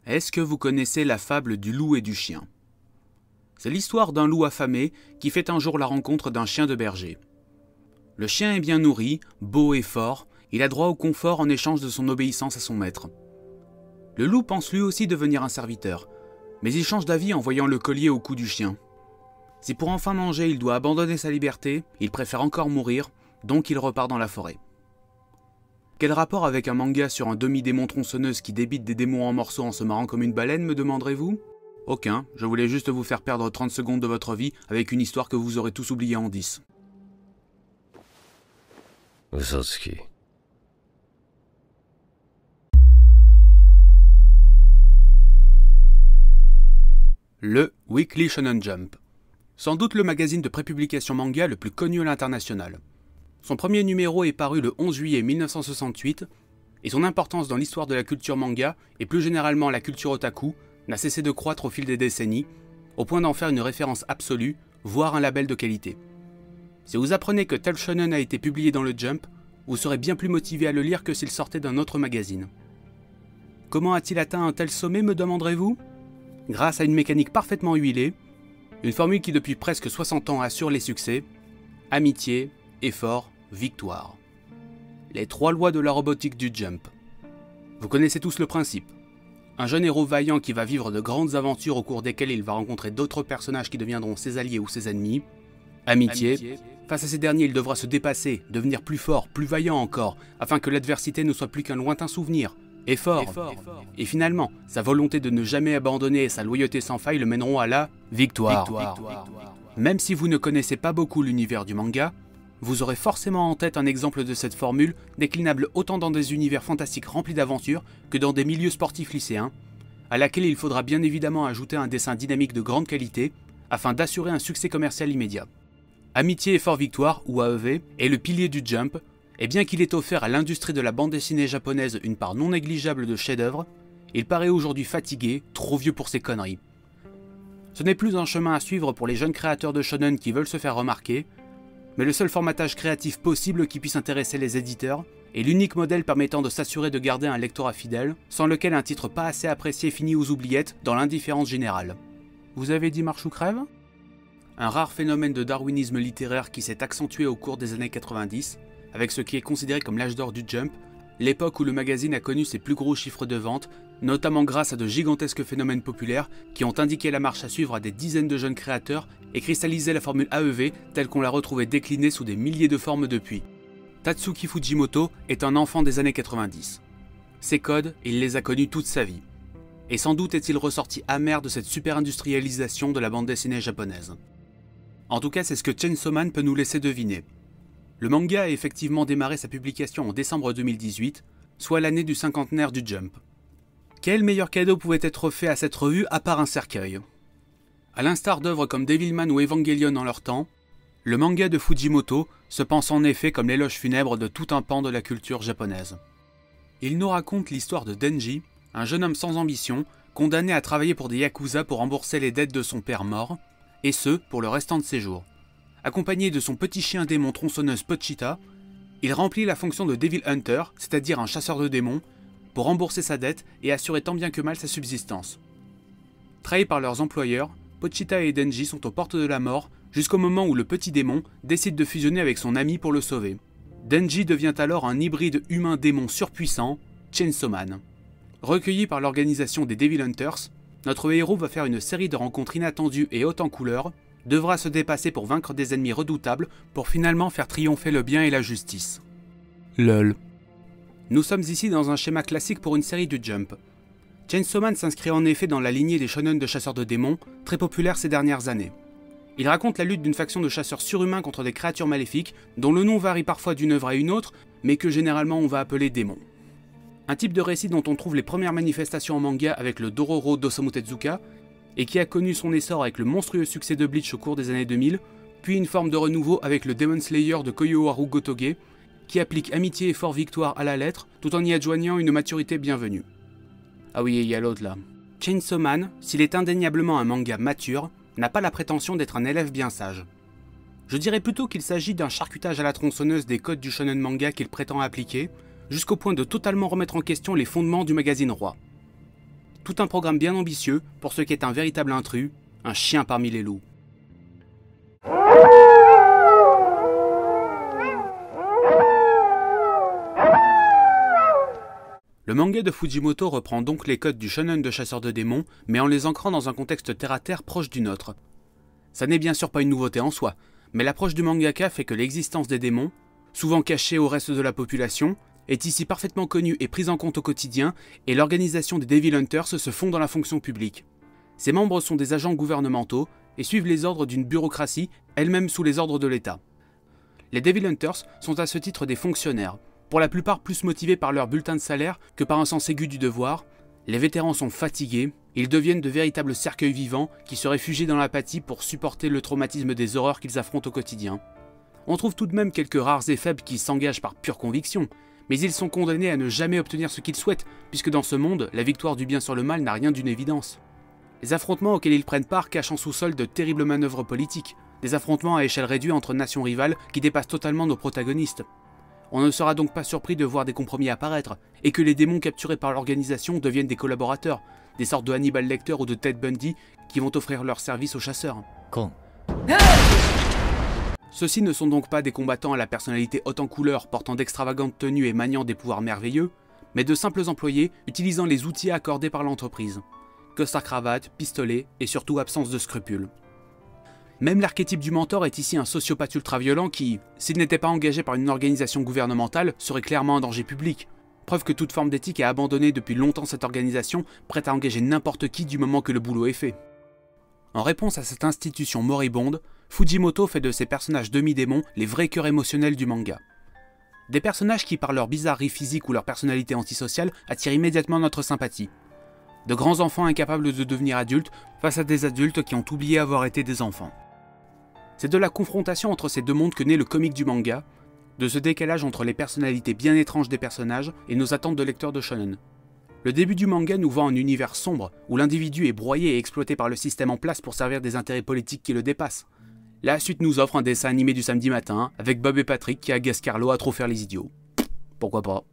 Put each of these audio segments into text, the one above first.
Est-ce que vous connaissez la fable du loup et du chien? C'est l'histoire d'un loup affamé qui fait un jour la rencontre d'un chien de berger. Le chien est bien nourri, beau et fort, il a droit au confort en échange de son obéissance à son maître. Le loup pense lui aussi devenir un serviteur, mais il change d'avis en voyant le collier au cou du chien. Si pour enfin manger il doit abandonner sa liberté, il préfère encore mourir, donc il repart dans la forêt. Quel rapport avec un manga sur un demi-démon tronçonneuse qui débite des démons en morceaux en se marrant comme une baleine, me demanderez-vous? Aucun, je voulais juste vous faire perdre 30 secondes de votre vie avec une histoire que vous aurez tous oubliée en 10. Usotsuki. Le Weekly Shonen Jump. Sans doute le magazine de prépublication manga le plus connu à l'international. Son premier numéro est paru le 11 juillet 1968, et son importance dans l'histoire de la culture manga, et plus généralement la culture otaku, n'a cessé de croître au fil des décennies, au point d'en faire une référence absolue, voire un label de qualité. Si vous apprenez que tel shonen a été publié dans le Jump, vous serez bien plus motivé à le lire que s'il sortait d'un autre magazine. Comment a-t-il atteint un tel sommet, me demanderez-vous? Grâce à une mécanique parfaitement huilée, une formule qui depuis presque 60 ans assure les succès: amitié, effort, victoire. Les 3 lois de la robotique du Jump. Vous connaissez tous le principe. Un jeune héros vaillant qui va vivre de grandes aventures au cours desquelles il va rencontrer d'autres personnages qui deviendront ses alliés ou ses ennemis. Amitié. Face à ces derniers, il devra se dépasser, devenir plus fort, plus vaillant encore, afin que l'adversité ne soit plus qu'un lointain souvenir. Effort. Et finalement, sa volonté de ne jamais abandonner et sa loyauté sans faille le mèneront à la victoire. Même si vous ne connaissez pas beaucoup l'univers du manga, vous aurez forcément en tête un exemple de cette formule, déclinable autant dans des univers fantastiques remplis d'aventures que dans des milieux sportifs lycéens, à laquelle il faudra bien évidemment ajouter un dessin dynamique de grande qualité, afin d'assurer un succès commercial immédiat. Amitié, effort, victoire, ou AEV, est le pilier du Jump, et bien qu'il ait offert à l'industrie de la bande dessinée japonaise une part non négligeable de chefs-d'œuvre, il paraît aujourd'hui fatigué, trop vieux pour ses conneries. Ce n'est plus un chemin à suivre pour les jeunes créateurs de shonen qui veulent se faire remarquer, mais le seul formatage créatif possible qui puisse intéresser les éditeurs, et l'unique modèle permettant de s'assurer de garder un lectorat fidèle, sans lequel un titre pas assez apprécié finit aux oubliettes dans l'indifférence générale. Vous avez dit marche ou crève? Un rare phénomène de darwinisme littéraire qui s'est accentué au cours des années 90, avec ce qui est considéré comme l'âge d'or du Jump, l'époque où le magazine a connu ses plus gros chiffres de vente, notamment grâce à de gigantesques phénomènes populaires qui ont indiqué la marche à suivre à des dizaines de jeunes créateurs et cristallisé la formule AEV telle qu'on l'a retrouvée déclinée sous des milliers de formes depuis. Tatsuki Fujimoto est un enfant des années 90. Ses codes, il les a connus toute sa vie. Et sans doute est-il ressorti amer de cette super-industrialisation de la bande dessinée japonaise. En tout cas, c'est ce que Chainsaw Man peut nous laisser deviner. Le manga a effectivement démarré sa publication en décembre 2018, soit l'année du cinquantenaire du Jump. Quel meilleur cadeau pouvait être fait à cette revue à part un cercueil? À l'instar d'œuvres comme Devilman ou Evangelion en leur temps, le manga de Fujimoto se pense en effet comme l'éloge funèbre de tout un pan de la culture japonaise. Il nous raconte l'histoire de Denji, un jeune homme sans ambition, condamné à travailler pour des yakuza pour rembourser les dettes de son père mort, et ce, pour le restant de ses jours. Accompagné de son petit chien démon tronçonneuse Pochita, il remplit la fonction de Devil Hunter, c'est-à-dire un chasseur de démons, pour rembourser sa dette et assurer tant bien que mal sa subsistance. Trahis par leurs employeurs, Pochita et Denji sont aux portes de la mort jusqu'au moment où le petit démon décide de fusionner avec son ami pour le sauver. Denji devient alors un hybride humain-démon surpuissant, Chainsaw Man. Recueilli par l'organisation des Devil Hunters, notre héros va faire une série de rencontres inattendues et hautes en couleurs, devra se dépasser pour vaincre des ennemis redoutables pour finalement faire triompher le bien et la justice. LOL. Nous sommes ici dans un schéma classique pour une série du Jump. Chainsaw Man s'inscrit en effet dans la lignée des shonen de chasseurs de démons, très populaires ces dernières années. Il raconte la lutte d'une faction de chasseurs surhumains contre des créatures maléfiques, dont le nom varie parfois d'une œuvre à une autre, mais que généralement on va appeler démons. Un type de récit dont on trouve les premières manifestations en manga avec le Dororo d'Osamu Tezuka, et qui a connu son essor avec le monstrueux succès de Bleach au cours des années 2000, puis une forme de renouveau avec le Demon Slayer de Koyoharu Gotoge, qui applique amitié, effort, victoire à la lettre, tout en y adjoignant une maturité bienvenue. Ah oui, il y a l'autre là. Chainsaw Man, s'il est indéniablement un manga mature, n'a pas la prétention d'être un élève bien sage. Je dirais plutôt qu'il s'agit d'un charcutage à la tronçonneuse des codes du shonen manga qu'il prétend appliquer, jusqu'au point de totalement remettre en question les fondements du magazine roi. Tout un programme bien ambitieux pour ce qui est un véritable intrus, un chien parmi les loups. Le manga de Fujimoto reprend donc les codes du shonen de chasseur de démons, mais en les ancrant dans un contexte terre-à-terre proche du nôtre. Ça n'est bien sûr pas une nouveauté en soi, mais l'approche du mangaka fait que l'existence des démons, souvent cachée au reste de la population, est ici parfaitement connue et prise en compte au quotidien, et l'organisation des Devil Hunters se fond dans la fonction publique. Ses membres sont des agents gouvernementaux et suivent les ordres d'une bureaucratie, elle-même sous les ordres de l'État. Les Devil Hunters sont à ce titre des fonctionnaires, pour la plupart plus motivés par leur bulletin de salaire que par un sens aigu du devoir. Les vétérans sont fatigués, ils deviennent de véritables cercueils vivants qui se réfugient dans l'apathie pour supporter le traumatisme des horreurs qu'ils affrontent au quotidien. On trouve tout de même quelques rares et faibles qui s'engagent par pure conviction, mais ils sont condamnés à ne jamais obtenir ce qu'ils souhaitent, puisque dans ce monde, la victoire du bien sur le mal n'a rien d'une évidence. Les affrontements auxquels ils prennent part cachent en sous-sol de terribles manœuvres politiques, des affrontements à échelle réduite entre nations rivales qui dépassent totalement nos protagonistes. On ne sera donc pas surpris de voir des compromis apparaître, et que les démons capturés par l'organisation deviennent des collaborateurs, des sortes de Hannibal Lecter ou de Ted Bundy qui vont offrir leurs services aux chasseurs. Ceux-ci ne sont donc pas des combattants à la personnalité haute en couleur portant d'extravagantes tenues et maniant des pouvoirs merveilleux, mais de simples employés utilisant les outils accordés par l'entreprise. Costard-cravate, pistolet et surtout absence de scrupules. Même l'archétype du mentor est ici un sociopathe ultra-violent qui, s'il n'était pas engagé par une organisation gouvernementale, serait clairement un danger public. Preuve que toute forme d'éthique a abandonné depuis longtemps cette organisation, prête à engager n'importe qui du moment que le boulot est fait. En réponse à cette institution moribonde, Fujimoto fait de ces personnages demi-démons les vrais cœurs émotionnels du manga. Des personnages qui, par leur bizarrerie physique ou leur personnalité antisociale, attirent immédiatement notre sympathie. De grands enfants incapables de devenir adultes face à des adultes qui ont oublié avoir été des enfants. C'est de la confrontation entre ces deux mondes que naît le comique du manga, de ce décalage entre les personnalités bien étranges des personnages et nos attentes de lecteurs de shonen. Le début du manga nous vend un univers sombre, où l'individu est broyé et exploité par le système en place pour servir des intérêts politiques qui le dépassent. La suite nous offre un dessin animé du samedi matin, avec Bob et Patrick qui agace Carlo à trop faire les idiots. Pourquoi pas.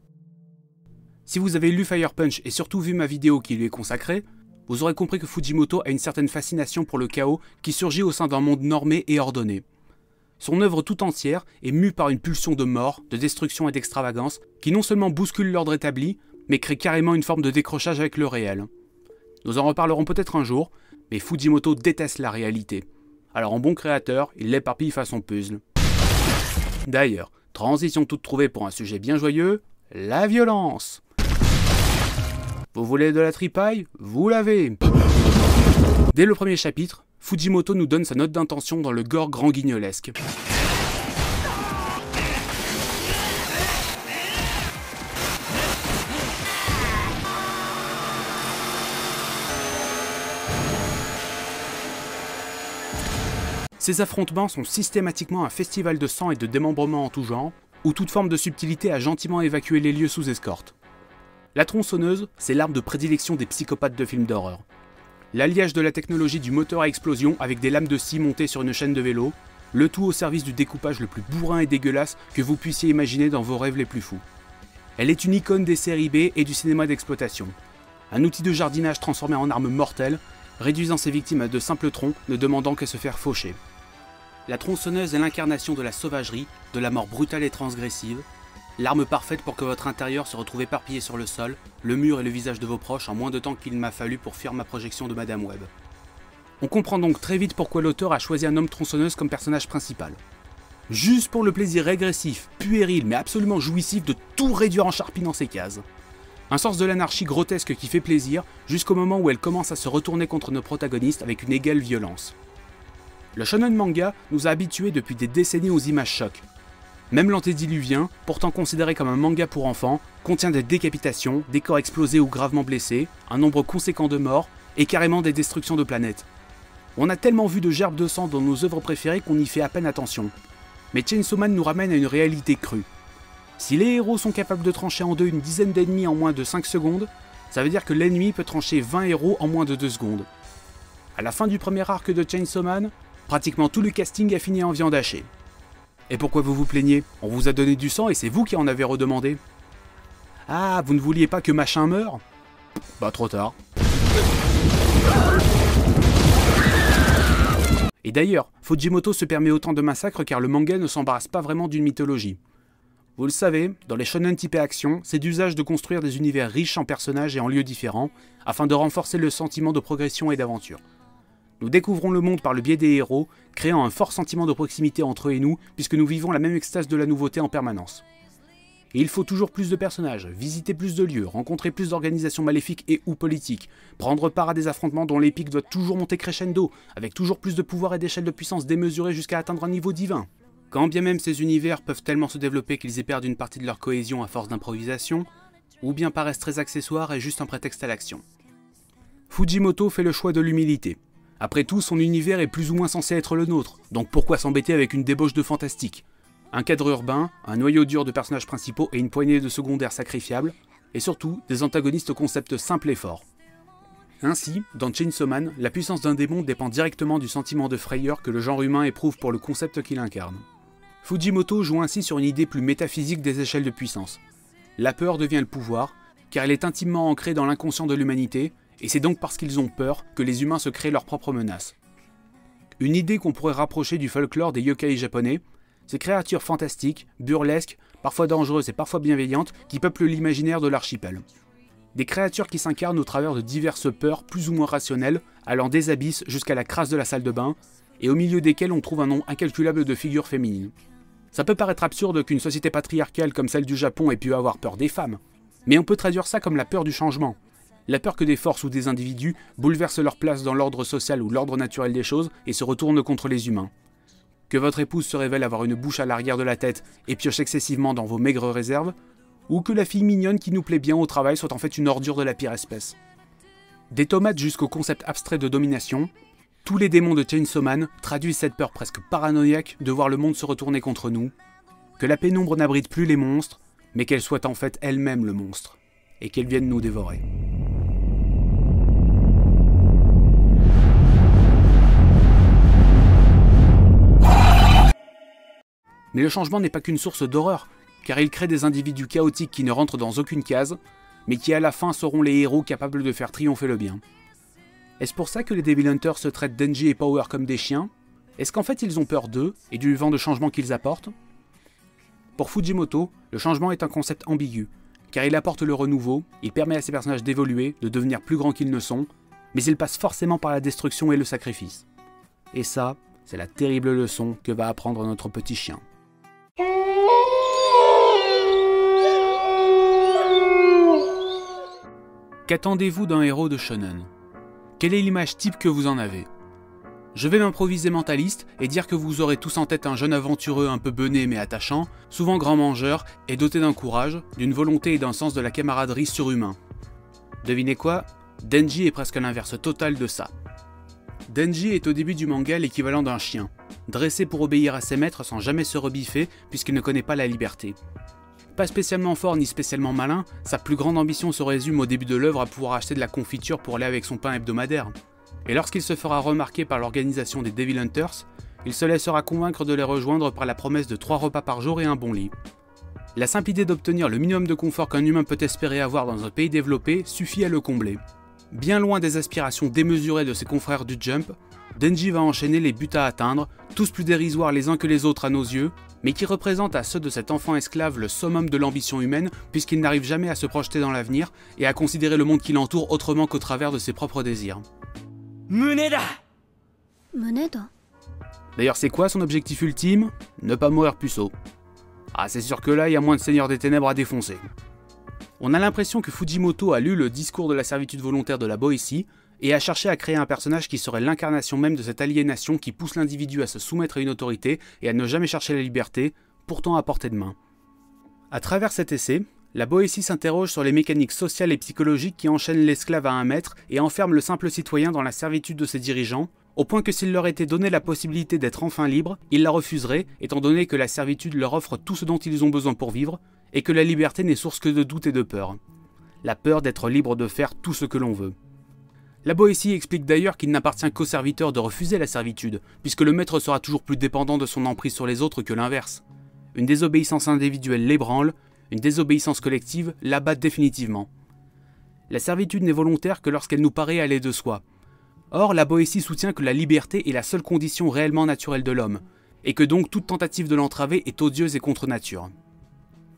Si vous avez lu Fire Punch et surtout vu ma vidéo qui lui est consacrée, vous aurez compris que Fujimoto a une certaine fascination pour le chaos qui surgit au sein d'un monde normé et ordonné. Son œuvre tout entière est mue par une pulsion de mort, de destruction et d'extravagance qui non seulement bouscule l'ordre établi, mais crée carrément une forme de décrochage avec le réel. Nous en reparlerons peut-être un jour, mais Fujimoto déteste la réalité. Alors en bon créateur, il l'éparpille façon puzzle. D'ailleurs, transition toute trouvée pour un sujet bien joyeux, la violence. Vous voulez de la tripaille? Vous l'avez. Dès le premier chapitre, Fujimoto nous donne sa note d'intention dans le gore grand guignolesque. Ces affrontements sont systématiquement un festival de sang et de démembrement en tout genre, où toute forme de subtilité a gentiment évacué les lieux sous escorte. La tronçonneuse, c'est l'arme de prédilection des psychopathes de films d'horreur. L'alliage de la technologie du moteur à explosion avec des lames de scie montées sur une chaîne de vélo, le tout au service du découpage le plus bourrin et dégueulasse que vous puissiez imaginer dans vos rêves les plus fous. Elle est une icône des séries B et du cinéma d'exploitation. Un outil de jardinage transformé en arme mortelle, réduisant ses victimes à de simples troncs, ne demandant qu'à se faire faucher. La tronçonneuse est l'incarnation de la sauvagerie, de la mort brutale et transgressive, l'arme parfaite pour que votre intérieur se retrouve éparpillé sur le sol, le mur et le visage de vos proches en moins de temps qu'il m'a fallu pour fuir ma projection de Madame Web. On comprend donc très vite pourquoi l'auteur a choisi un homme tronçonneuse comme personnage principal. Juste pour le plaisir régressif, puéril mais absolument jouissif de tout réduire en charpie dans ses cases. Un sens de l'anarchie grotesque qui fait plaisir jusqu'au moment où elle commence à se retourner contre nos protagonistes avec une égale violence. Le shonen manga nous a habitués depuis des décennies aux images chocs. Même l'antédiluvien, pourtant considéré comme un manga pour enfants, contient des décapitations, des corps explosés ou gravement blessés, un nombre conséquent de morts et carrément des destructions de planètes. On a tellement vu de gerbes de sang dans nos œuvres préférées qu'on y fait à peine attention. Mais Chainsaw Man nous ramène à une réalité crue. Si les héros sont capables de trancher en deux une dizaine d'ennemis en moins de 5 secondes, ça veut dire que l'ennemi peut trancher 20 héros en moins de 2 secondes. À la fin du premier arc de Chainsaw Man, pratiquement tout le casting a fini en viande hachée. Et pourquoi vous vous plaignez? On vous a donné du sang et c'est vous qui en avez redemandé. Ah, vous ne vouliez pas que machin meure? Bah trop tard. Et d'ailleurs, Fujimoto se permet autant de massacres car le manga ne s'embarrasse pas vraiment d'une mythologie. Vous le savez, dans les shonen typés action, c'est d'usage de construire des univers riches en personnages et en lieux différents, afin de renforcer le sentiment de progression et d'aventure. Nous découvrons le monde par le biais des héros, créant un fort sentiment de proximité entre eux et nous, puisque nous vivons la même extase de la nouveauté en permanence. Et il faut toujours plus de personnages, visiter plus de lieux, rencontrer plus d'organisations maléfiques et ou politiques, prendre part à des affrontements dont l'épique doit toujours monter crescendo, avec toujours plus de pouvoir et d'échelle de puissance démesurée jusqu'à atteindre un niveau divin. Quand bien même ces univers peuvent tellement se développer qu'ils y perdent une partie de leur cohésion à force d'improvisation, ou bien paraissent très accessoires et juste un prétexte à l'action. Fujimoto fait le choix de l'humilité. Après tout, son univers est plus ou moins censé être le nôtre, donc pourquoi s'embêter avec une débauche de fantastique? Un cadre urbain, un noyau dur de personnages principaux et une poignée de secondaires sacrifiables, et surtout des antagonistes au concept simple et fort. Ainsi, dans Chainsaw Man, la puissance d'un démon dépend directement du sentiment de frayeur que le genre humain éprouve pour le concept qu'il incarne. Fujimoto joue ainsi sur une idée plus métaphysique des échelles de puissance. La peur devient le pouvoir, car elle est intimement ancrée dans l'inconscient de l'humanité, et c'est donc parce qu'ils ont peur que les humains se créent leurs propres menaces. Une idée qu'on pourrait rapprocher du folklore des yokai japonais, ces créatures fantastiques, burlesques, parfois dangereuses et parfois bienveillantes, qui peuplent l'imaginaire de l'archipel. Des créatures qui s'incarnent au travers de diverses peurs plus ou moins rationnelles, allant des abysses jusqu'à la crasse de la salle de bain, et au milieu desquelles on trouve un nombre incalculable de figures féminines. Ça peut paraître absurde qu'une société patriarcale comme celle du Japon ait pu avoir peur des femmes, mais on peut traduire ça comme la peur du changement. La peur que des forces ou des individus bouleversent leur place dans l'ordre social ou l'ordre naturel des choses et se retournent contre les humains. Que votre épouse se révèle avoir une bouche à l'arrière de la tête et pioche excessivement dans vos maigres réserves, ou que la fille mignonne qui nous plaît bien au travail soit en fait une ordure de la pire espèce. Des tomates jusqu'au concept abstrait de domination, tous les démons de Chainsaw Man traduisent cette peur presque paranoïaque de voir le monde se retourner contre nous, que la pénombre n'abrite plus les monstres, mais qu'elle soit en fait elle-même le monstre, et qu'elle vienne nous dévorer. Mais le changement n'est pas qu'une source d'horreur, car il crée des individus chaotiques qui ne rentrent dans aucune case, mais qui à la fin seront les héros capables de faire triompher le bien. Est-ce pour ça que les Devil Hunters se traitent Denji et Power comme des chiens? Est-ce qu'en fait ils ont peur d'eux et du vent de changement qu'ils apportent? Pour Fujimoto, le changement est un concept ambigu, car il apporte le renouveau, il permet à ses personnages d'évoluer, de devenir plus grands qu'ils ne sont, mais il passe forcément par la destruction et le sacrifice. Et ça, c'est la terrible leçon que va apprendre notre petit chien. Qu'attendez-vous d'un héros de shonen? Quelle est l'image type que vous en avez? Je vais m'improviser mentaliste et dire que vous aurez tous en tête un jeune aventureux un peu bené mais attachant, souvent grand mangeur et doté d'un courage, d'une volonté et d'un sens de la camaraderie surhumain. Devinez quoi? Denji est presque l'inverse total de ça. Denji est au début du manga l'équivalent d'un chien, dressé pour obéir à ses maîtres sans jamais se rebiffer puisqu'il ne connaît pas la liberté. Pas spécialement fort ni spécialement malin, sa plus grande ambition se résume au début de l'œuvre à pouvoir acheter de la confiture pour aller avec son pain hebdomadaire. Et lorsqu'il se fera remarquer par l'organisation des Devil Hunters, il se laissera convaincre de les rejoindre par la promesse de 3 repas par jour et un bon lit. La simple idée d'obtenir le minimum de confort qu'un humain peut espérer avoir dans un pays développé suffit à le combler. Bien loin des aspirations démesurées de ses confrères du Jump, Denji va enchaîner les buts à atteindre, tous plus dérisoires les uns que les autres à nos yeux, mais qui représentent à ceux de cet enfant esclave le summum de l'ambition humaine puisqu'il n'arrive jamais à se projeter dans l'avenir et à considérer le monde qui l'entoure autrement qu'au travers de ses propres désirs. D'ailleurs c'est quoi son objectif ultime? Ne pas mourir puceau. Ah c'est sûr que là il y a moins de Seigneur des Ténèbres à défoncer. On a l'impression que Fujimoto a lu le discours de la servitude volontaire de la Boétie et a cherché à créer un personnage qui serait l'incarnation même de cette aliénation qui pousse l'individu à se soumettre à une autorité et à ne jamais chercher la liberté, pourtant à portée de main. À travers cet essai, la Boétie s'interroge sur les mécaniques sociales et psychologiques qui enchaînent l'esclave à un maître et enferment le simple citoyen dans la servitude de ses dirigeants, au point que s'il leur était donné la possibilité d'être enfin libres, ils la refuseraient, étant donné que la servitude leur offre tout ce dont ils ont besoin pour vivre, et que la liberté n'est source que de doute et de peur. La peur d'être libre de faire tout ce que l'on veut. La Boétie explique d'ailleurs qu'il n'appartient qu'aux serviteurs de refuser la servitude, puisque le maître sera toujours plus dépendant de son emprise sur les autres que l'inverse. Une désobéissance individuelle l'ébranle, une désobéissance collective l'abat définitivement. La servitude n'est volontaire que lorsqu'elle nous paraît aller de soi. Or, la Boétie soutient que la liberté est la seule condition réellement naturelle de l'homme, et que donc toute tentative de l'entraver est odieuse et contre nature.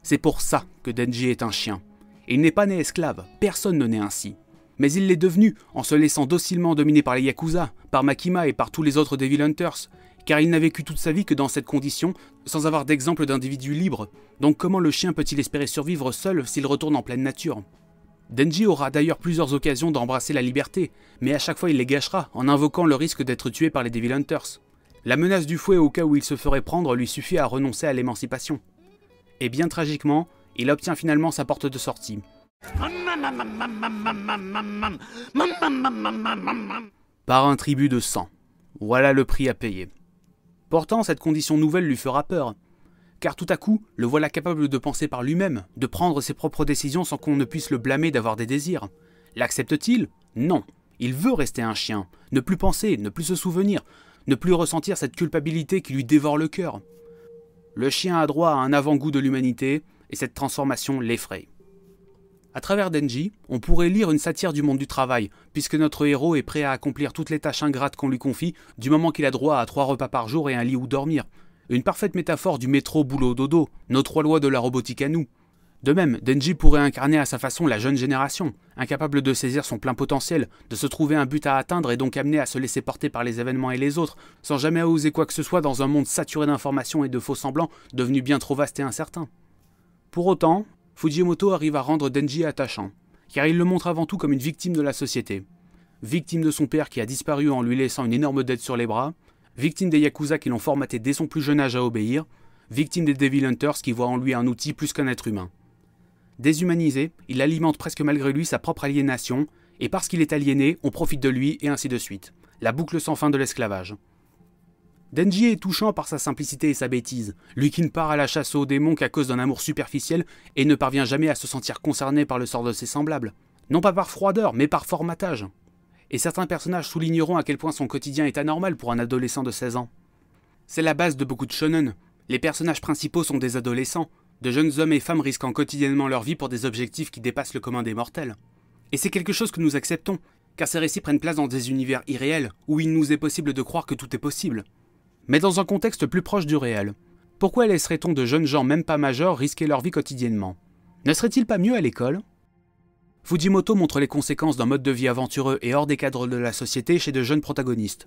C'est pour ça que Denji est un chien. Il n'est pas né esclave, personne ne naît ainsi. Mais il l'est devenu en se laissant docilement dominer par les Yakuza, par Makima et par tous les autres Devil Hunters, car il n'a vécu toute sa vie que dans cette condition, sans avoir d'exemple d'individu libre. Donc comment le chien peut-il espérer survivre seul s'il retourne en pleine nature? Denji aura d'ailleurs plusieurs occasions d'embrasser la liberté, mais à chaque fois il les gâchera en invoquant le risque d'être tué par les Devil Hunters. La menace du fouet au cas où il se ferait prendre lui suffit à renoncer à l'émancipation. Et bien tragiquement, il obtient finalement sa porte de sortie. Par un tribut de sang. Voilà le prix à payer. Pourtant, cette condition nouvelle lui fera peur. Car tout à coup, le voilà capable de penser par lui-même, de prendre ses propres décisions sans qu'on ne puisse le blâmer d'avoir des désirs. L'accepte-t-il? Non. Il veut rester un chien, ne plus penser, ne plus se souvenir, ne plus ressentir cette culpabilité qui lui dévore le cœur. Le chien a droit à un avant-goût de l'humanité, et cette transformation l'effraie. À travers Denji, on pourrait lire une satire du monde du travail, puisque notre héros est prêt à accomplir toutes les tâches ingrates qu'on lui confie, du moment qu'il a droit à 3 repas par jour et un lit où dormir. Une parfaite métaphore du métro boulot dodo, nos 3 lois de la robotique à nous. De même, Denji pourrait incarner à sa façon la jeune génération, incapable de saisir son plein potentiel, de se trouver un but à atteindre et donc amené à se laisser porter par les événements et les autres, sans jamais oser quoi que ce soit dans un monde saturé d'informations et de faux semblants, devenu bien trop vaste et incertain. Pour autant, Fujimoto arrive à rendre Denji attachant, car il le montre avant tout comme une victime de la société. Victime de son père qui a disparu en lui laissant une énorme dette sur les bras, victime des Yakuza qui l'ont formaté dès son plus jeune âge à obéir, victime des Devil Hunters qui voient en lui un outil plus qu'un être humain. Déshumanisé, il alimente presque malgré lui sa propre aliénation, et parce qu'il est aliéné, on profite de lui, et ainsi de suite. La boucle sans fin de l'esclavage. Denji est touchant par sa simplicité et sa bêtise, lui qui ne part à la chasse aux démons qu'à cause d'un amour superficiel et ne parvient jamais à se sentir concerné par le sort de ses semblables. Non pas par froideur, mais par formatage. Et certains personnages souligneront à quel point son quotidien est anormal pour un adolescent de 16 ans. C'est la base de beaucoup de shonen. Les personnages principaux sont des adolescents, de jeunes hommes et femmes risquant quotidiennement leur vie pour des objectifs qui dépassent le commun des mortels. Et c'est quelque chose que nous acceptons, car ces récits prennent place dans des univers irréels, où il nous est possible de croire que tout est possible. Mais dans un contexte plus proche du réel. Pourquoi laisserait-on de jeunes gens même pas majeurs risquer leur vie quotidiennement? Ne serait-il pas mieux à l'école? Fujimoto montre les conséquences d'un mode de vie aventureux et hors des cadres de la société chez de jeunes protagonistes.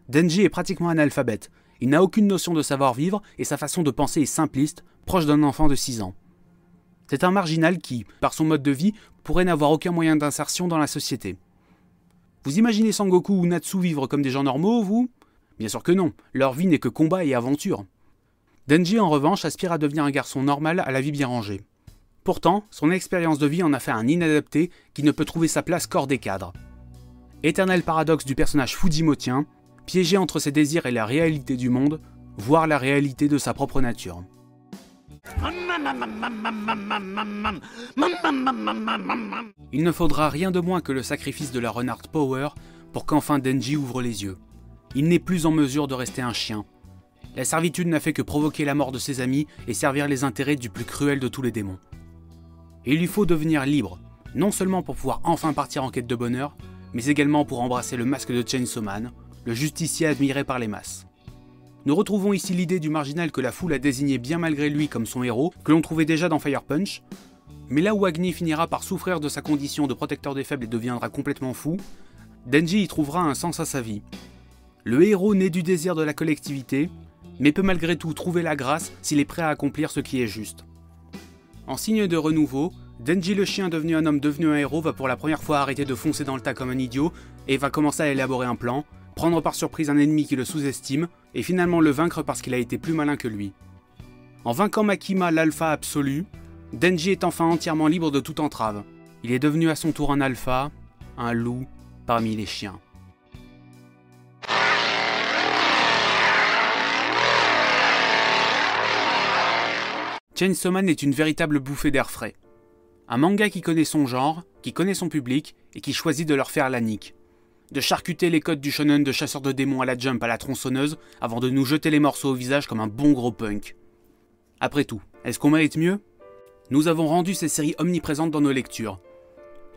Denji est pratiquement analphabète, il n'a aucune notion de savoir-vivre et sa façon de penser est simpliste, proche d'un enfant de 6 ans. C'est un marginal qui, par son mode de vie, pourrait n'avoir aucun moyen d'insertion dans la société. Vous imaginez Sangoku ou Natsu vivre comme des gens normaux, vous? Bien sûr que non, leur vie n'est que combat et aventure. Denji en revanche aspire à devenir un garçon normal à la vie bien rangée. Pourtant, son expérience de vie en a fait un inadapté qui ne peut trouver sa place qu'hors des cadres. Éternel paradoxe du personnage fujimotien, piégé entre ses désirs et la réalité du monde, voire la réalité de sa propre nature. Il ne faudra rien de moins que le sacrifice de la Renard Power pour qu'enfin Denji ouvre les yeux. Il n'est plus en mesure de rester un chien. La servitude n'a fait que provoquer la mort de ses amis et servir les intérêts du plus cruel de tous les démons. Et il lui faut devenir libre, non seulement pour pouvoir enfin partir en quête de bonheur, mais également pour embrasser le masque de Chainsaw Man, le justicier admiré par les masses. Nous retrouvons ici l'idée du marginal que la foule a désigné bien malgré lui comme son héros, que l'on trouvait déjà dans Fire Punch, mais là où Agni finira par souffrir de sa condition de protecteur des faibles et deviendra complètement fou, Denji y trouvera un sens à sa vie. Le héros naît du désir de la collectivité, mais peut malgré tout trouver la grâce s'il est prêt à accomplir ce qui est juste. En signe de renouveau, Denji le chien devenu un homme devenu un héros va pour la première fois arrêter de foncer dans le tas comme un idiot et va commencer à élaborer un plan, prendre par surprise un ennemi qui le sous-estime et finalement le vaincre parce qu'il a été plus malin que lui. En vainquant Makima l'alpha absolu, Denji est enfin entièrement libre de toute entrave. Il est devenu à son tour un alpha, un loup parmi les chiens. Chainsaw Man est une véritable bouffée d'air frais. Un manga qui connaît son genre, qui connaît son public, et qui choisit de leur faire la nique. De charcuter les codes du shonen de chasseur de démons à la Jump à la tronçonneuse, avant de nous jeter les morceaux au visage comme un bon gros punk. Après tout, est-ce qu'on mérite mieux? Nous avons rendu ces séries omniprésentes dans nos lectures.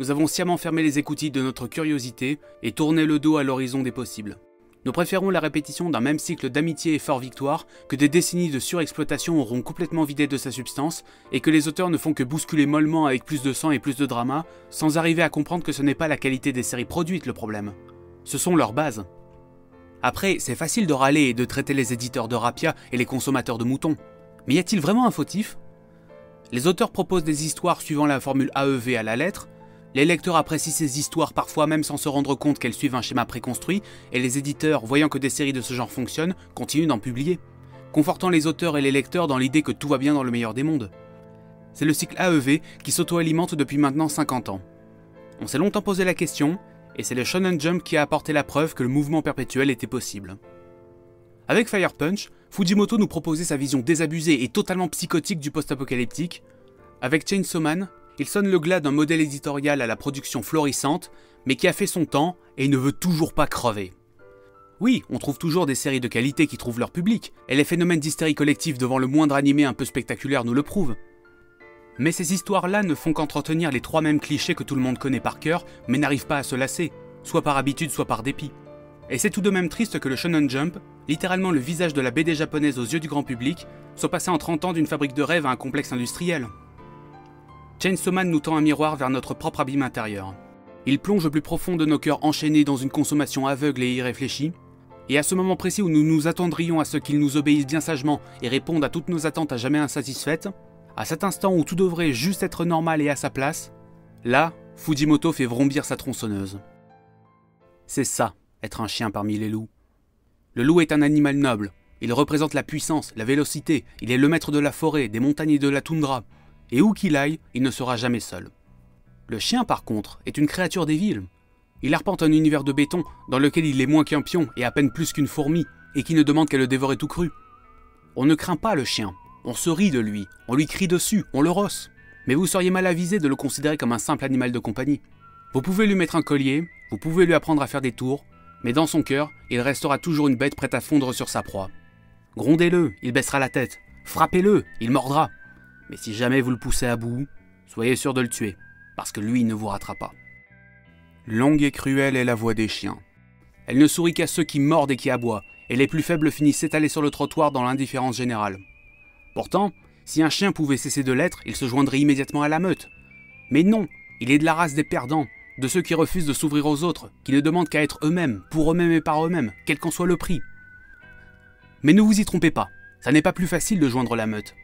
nous avons sciemment fermé les écoutilles de notre curiosité et tourné le dos à l'horizon des possibles. Nous préférons la répétition d'un même cycle d'amitié et fort-victoire que des décennies de surexploitation auront complètement vidé de sa substance et que les auteurs ne font que bousculer mollement avec plus de sang et plus de drama, sans arriver à comprendre que ce n'est pas la qualité des séries produites le problème. Ce sont leurs bases. Après, c'est facile de râler et de traiter les éditeurs de rapia et les consommateurs de moutons. Mais y a-t-il vraiment un fautif? Les auteurs proposent des histoires suivant la formule AEV à la lettre, les lecteurs apprécient ces histoires parfois même sans se rendre compte qu'elles suivent un schéma préconstruit, et les éditeurs, voyant que des séries de ce genre fonctionnent, continuent d'en publier, confortant les auteurs et les lecteurs dans l'idée que tout va bien dans le meilleur des mondes. C'est le cycle AEV qui s'auto-alimente depuis maintenant 50 ans. On s'est longtemps posé la question, et c'est le Shonen Jump qui a apporté la preuve que le mouvement perpétuel était possible. Avec Fire Punch, Fujimoto nous proposait sa vision désabusée et totalement psychotique du post-apocalyptique. Avec Chainsaw Man, il sonne le glas d'un modèle éditorial à la production florissante, mais qui a fait son temps et ne veut toujours pas crever. Oui, on trouve toujours des séries de qualité qui trouvent leur public, et les phénomènes d'hystérie collective devant le moindre animé un peu spectaculaire nous le prouvent. Mais ces histoires-là ne font qu'entretenir les trois mêmes clichés que tout le monde connaît par cœur, mais n'arrivent pas à se lasser, soit par habitude, soit par dépit. Et c'est tout de même triste que le Shonen Jump, littéralement le visage de la BD japonaise aux yeux du grand public, soit passé en 30 ans d'une fabrique de rêves à un complexe industriel. Chainsaw Man nous tend un miroir vers notre propre abîme intérieur. Il plonge au plus profond de nos cœurs enchaînés dans une consommation aveugle et irréfléchie, et à ce moment précis où nous nous attendrions à ce qu'ils nous obéissent bien sagement et répondent à toutes nos attentes à jamais insatisfaites, à cet instant où tout devrait juste être normal et à sa place, là, Fujimoto fait vrombir sa tronçonneuse. C'est ça, être un chien parmi les loups. Le loup est un animal noble, il représente la puissance, la vélocité, il est le maître de la forêt, des montagnes et de la toundra, et où qu'il aille, il ne sera jamais seul. Le chien par contre, est une créature des villes. Il arpente un univers de béton dans lequel il est moins qu'un pion et à peine plus qu'une fourmi, et qui ne demande qu'à le dévorer tout cru. On ne craint pas le chien, on se rit de lui, on lui crie dessus, on le rosse. Mais vous seriez mal avisé de le considérer comme un simple animal de compagnie. Vous pouvez lui mettre un collier, vous pouvez lui apprendre à faire des tours, mais dans son cœur, il restera toujours une bête prête à fondre sur sa proie. Grondez-le, il baissera la tête. Frappez-le, il mordra. Mais si jamais vous le poussez à bout, soyez sûr de le tuer, parce que lui ne vous ratera pas. Longue et cruelle est la voix des chiens. Elle ne sourit qu'à ceux qui mordent et qui aboient, et les plus faibles finissent étalés sur le trottoir dans l'indifférence générale. Pourtant, si un chien pouvait cesser de l'être, il se joindrait immédiatement à la meute. Mais non, il est de la race des perdants, de ceux qui refusent de s'ouvrir aux autres, qui ne demandent qu'à être eux-mêmes, pour eux-mêmes et par eux-mêmes, quel qu'en soit le prix. Mais ne vous y trompez pas, ça n'est pas plus facile de joindre la meute.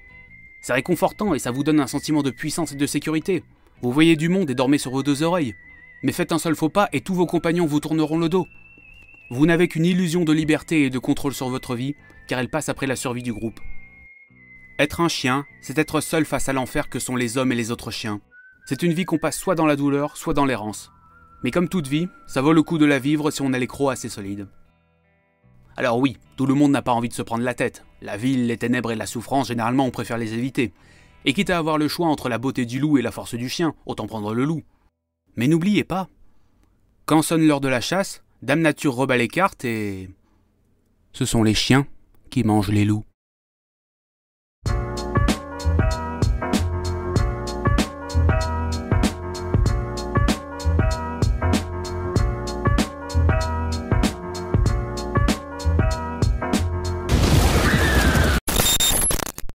C'est réconfortant et ça vous donne un sentiment de puissance et de sécurité. Vous voyez du monde et dormez sur vos deux oreilles. Mais faites un seul faux pas et tous vos compagnons vous tourneront le dos. Vous n'avez qu'une illusion de liberté et de contrôle sur votre vie, car elle passe après la survie du groupe. Être un chien, c'est être seul face à l'enfer que sont les hommes et les autres chiens. C'est une vie qu'on passe soit dans la douleur, soit dans l'errance. Mais comme toute vie, ça vaut le coup de la vivre si on a les crocs assez solides. Alors oui, tout le monde n'a pas envie de se prendre la tête. La ville, les ténèbres et la souffrance, généralement on préfère les éviter. Et quitte à avoir le choix entre la beauté du loup et la force du chien, autant prendre le loup. Mais n'oubliez pas, quand sonne l'heure de la chasse, Dame Nature rebat les cartes et... ce sont les chiens qui mangent les loups.